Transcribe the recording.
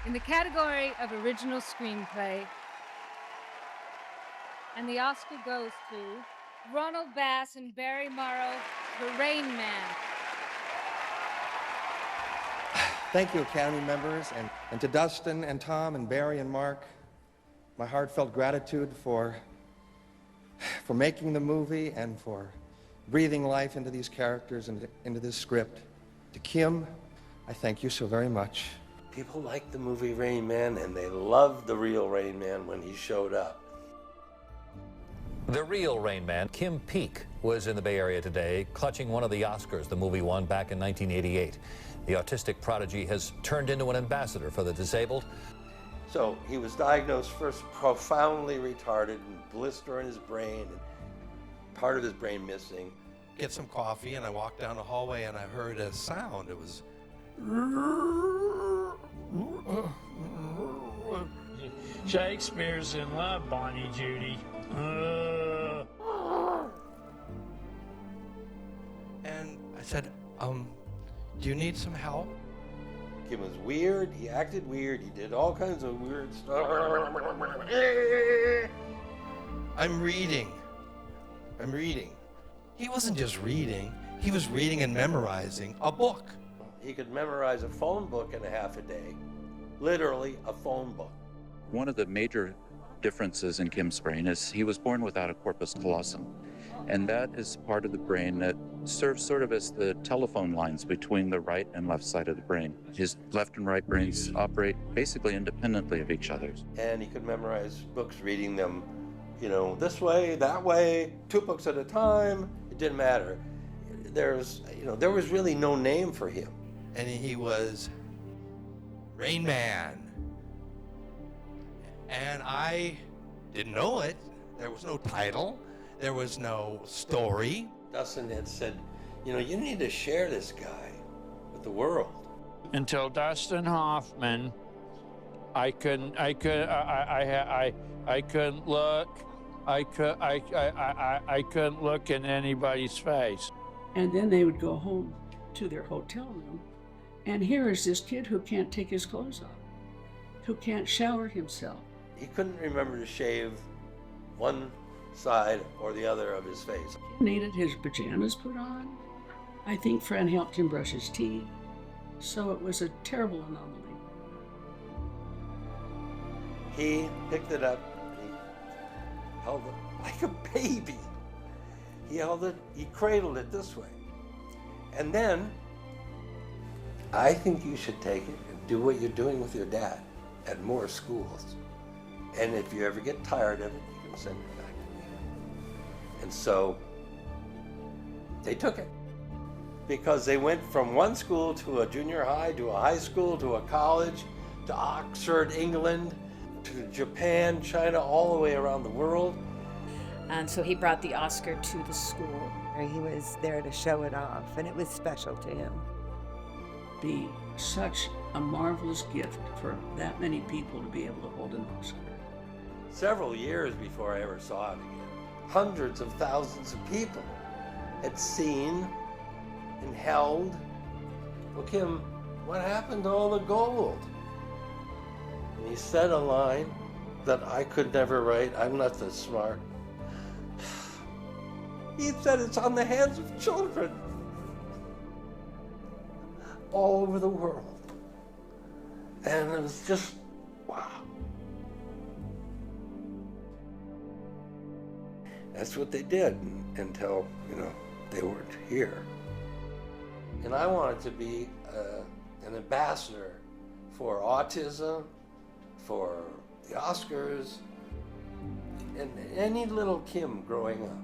in the category of original screenplay. And the Oscar goes to Ronald Bass and Barry Morrow for Rain Man. Thank you, Academy members, and to Dustin and Tom and Barry and Mark, my heartfelt gratitude for making the movie and for breathing life into these characters and into this script. To Kim, I thank you so very much. People liked the movie Rain Man, and they loved the real Rain Man when he showed up. The real Rain Man, Kim Peek, was in the Bay Area today, clutching one of the Oscars the movie won back in 1988. The autistic prodigy has turned into an ambassador for the disabled. So he was diagnosed first profoundly retarded, and blister in his brain, and part of his brain missing. Get some coffee, and I walked down the hallway, and I heard a sound. It was... Shakespeare's in love, Bonnie Judy. And I said, do you need some help? Kim was weird, he acted weird, he did all kinds of weird stuff. I'm reading. He wasn't just reading, he was reading and memorizing a book. He could memorize a phone book in a half a day. Literally a phone book. One of the major differences in Kim's brain is he was born without a corpus callosum. And that is part of the brain that serves sort of as the telephone lines between the right and left side of the brain. His left and right brains operate basically independently of each other. And he could memorize books, reading them, this way, that way, 2 books at a time. It didn't matter. There was really no name for him. And he was Rain Man. And I didn't know it. There was no title. There was no story. Dustin had said, you need to share this guy with the world. Until Dustin Hoffman, I couldn't look in anybody's face. And then they would go home to their hotel room, and here is this kid who can't take his clothes off, who can't shower himself. He couldn't remember to shave one side or the other of his face. He needed his pajamas put on. I think Fran helped him brush his teeth. So it was a terrible anomaly. He picked it up and he held it like a baby. He held it, he cradled it this way. And then, I think you should take it and do what you're doing with your dad at more schools. And if you ever get tired of it, you can send it back to me. And so they took it, because they went from one school to a junior high, to a high school, to a college, to Oxford, England, to Japan, China, all the way around the world. And so he brought the Oscar to the school. He was there to show it off, and it was special to him. Be such a marvelous gift for that many people to be able to hold an Oscar. Several years before I ever saw it again, hundreds of thousands of people had seen and held. Well, Kim, what happened to all the gold? And he said a line that I could never write. I'm not that smart. He said it's on the hands of children all over the world. And it was just, wow. That's what they did until, they weren't here. And I wanted to be an ambassador for autism, for the Oscars, and any little Kim growing up.